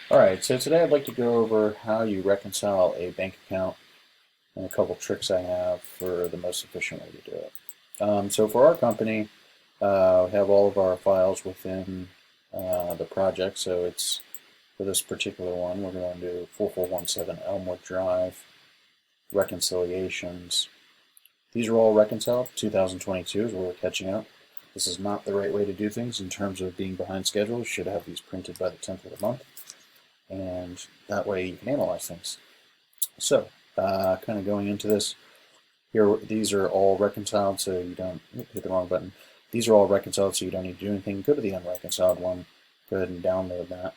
Alright, so today I'd like to go over how you reconcile a bank account and a couple tricks I have for the most efficient way to do it. So for our company, we have all of our files within the project, so it's for this particular one, we're going to do 4417 Elmwood Drive, reconciliations. These are all reconciled. 2022 is where we're catching up. This is not the right way to do things in terms of being behind schedule. You should have these printed by the 10th of the month, and that way you can analyze things. So, kind of going into this, here these are all reconciled, so you don't hit the wrong button. These are all reconciled, so you don't need to do anything. Go to the unreconciled one. Go ahead and download that.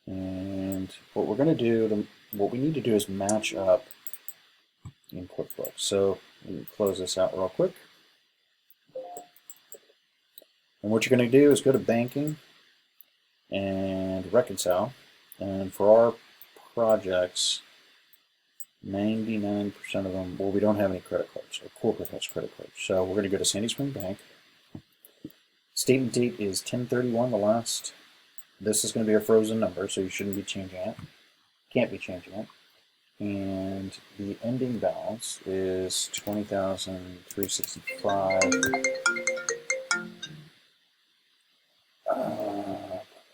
And what we're going to do, what we need to do is match up in Quickbooks. So we can close this out real quick. And what you're going to do is go to banking and reconcile. And for our projects, 99% of them, well, we don't have any credit cards. Our corporate has credit cards. So we're going to go to Sandy Spring Bank. Statement date is 10/31, the last. This is going to be a frozen number, so you shouldn't be changing it. Can't be changing it. And the ending balance is 20,365.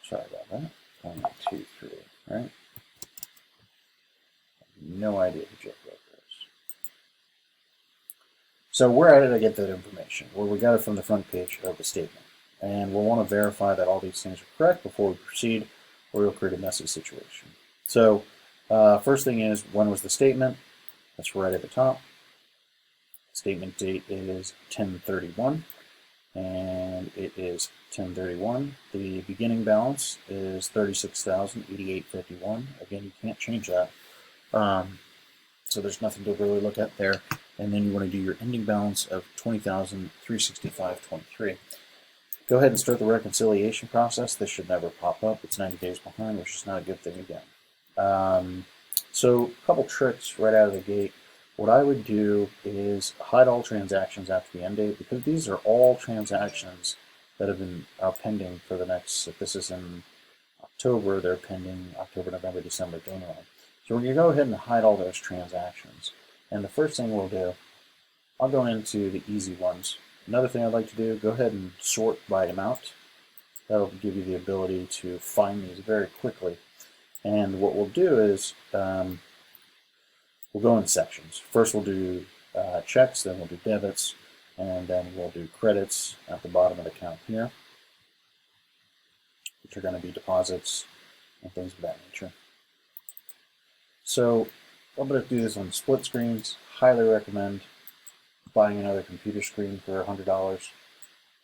Sorry about that. 1, 2, 3, right? No idea who Jeff Broker is. So where did I get that information? Well, we got it from the front page of the statement. And we'll want to verify that all these things are correct before we proceed, or we'll create a messy situation. So first thing is, when was the statement? That's right at the top. Statement date is 10/31, and it is 10/31. The beginning balance is 36,088.51. Again, you can't change that. So there's nothing to really look at there. And then you want to do your ending balance of 20,365.23. Go ahead and start the reconciliation process. This should never pop up. It's 90 days behind, which is not a good thing again. So a couple tricks right out of the gate. What I would do is hide all transactions after the end date, because these are all transactions that have been pending for the next, if this is in October, they're pending October, November, December, January. So we're going to go ahead and hide all those transactions. And the first thing we'll do, I'll go into the easy ones. Another thing I'd like to do, go ahead and sort by amount. That'll give you the ability to find these very quickly. And what we'll do is we'll go in sections. First we'll do checks, then we'll do debits, and then we'll do credits at the bottom of the account here, which are going to be deposits and things of that nature. So I'm going to do this on split screens. Highly recommend buying another computer screen for $100.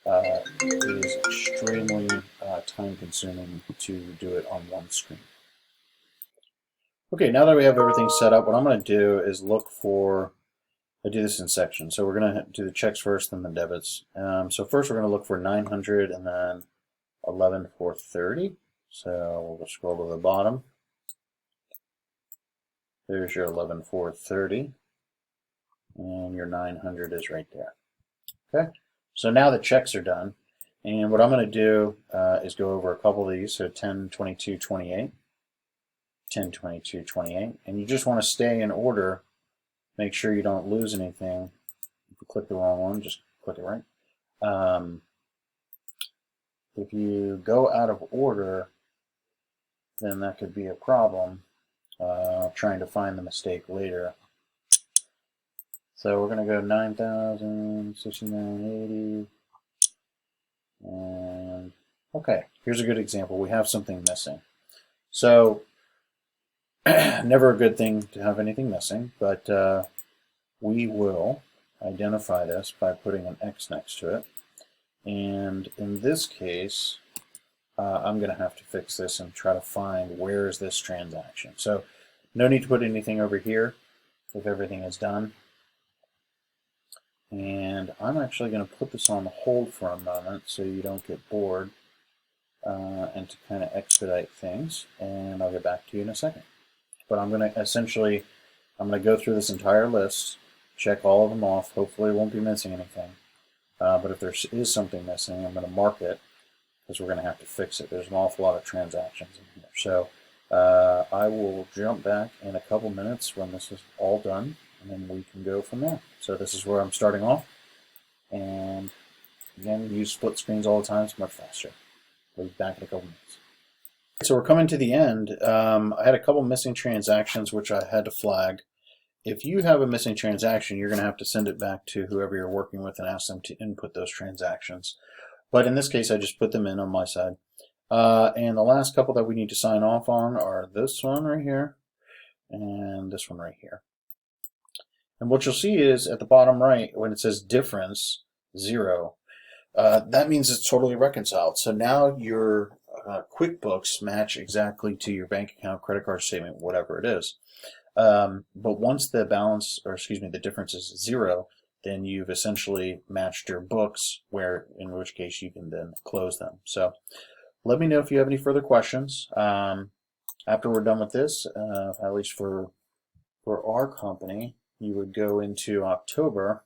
It is extremely time consuming to do it on one screen. Okay, now that we have everything set up, what I'm going to do is look for, I do this in sections. So we're going to do the checks first, then the debits. So first we're going to look for 900 and then 11,430. So we'll scroll to the bottom. There's your 11,430. And your 900 is right there. Okay, so now the checks are done. And what I'm going to do is go over a couple of these. So 10/22/28. 10/22/28, and you just want to stay in order. Make sure you don't lose anything. If you click the wrong one, just click it right. If you go out of order, then that could be a problem trying to find the mistake later. So we're going to go 9,069.80, and okay, here's a good example. We have something missing. So never a good thing to have anything missing, but we will identify this by putting an X next to it. And in this case, I'm going to have to fix this and try to find where is this transaction. So no need to put anything over here if everything is done. And I'm actually going to put this on hold for a moment so you don't get bored, and to kind of expedite things. And I'll get back to you in a second. But I'm going to essentially, I'm going to go through this entire list, check all of them off. Hopefully I won't be missing anything. But if there is something missing, I'm going to mark it because we're going to have to fix it. There's an awful lot of transactions in here. So I will jump back in a couple minutes when this is all done, and then we can go from there. So this is where I'm starting off. And again, use split screens all the time. It's much faster. We'll be back in a couple minutes. So we're coming to the end. I had a couple missing transactions which I had to flag. If you have a missing transaction, you're going to have to send it back to whoever you're working with and ask them to input those transactions. But in this case, I just put them in on my side. And the last couple that we need to sign off on are this one right here and this one right here. And what you'll see is at the bottom right, when it says difference, 0, that means it's totally reconciled. So now your QuickBooks match exactly to your bank account, credit card statement, whatever it is. But once the balance, or excuse me, the difference is 0, then you've essentially matched your books, where in which case you can then close them. So let me know if you have any further questions. After we're done with this, at least for our company, you would go into October,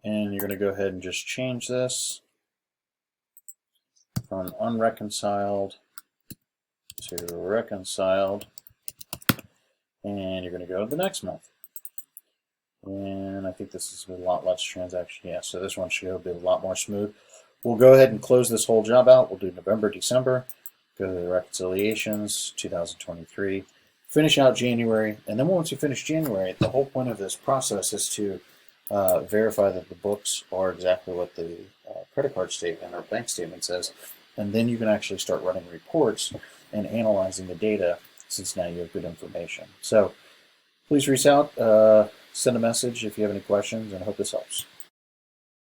and you're going to go ahead and just change this from unreconciled to reconciled, and you're going to go to the next month. And I think this is a lot less transaction. Yeah, so this one should be a lot more smooth. We'll go ahead and close this whole job out. We'll do November, December, go to the reconciliations, 2023, finish out January, and then once you finish January, the whole point of this process is to verify that the books are exactly what the credit card statement or bank statement says, and then you can actually start running reports and analyzing the data, since now you have good information. So please reach out, send a message if you have any questions, and I hope this helps.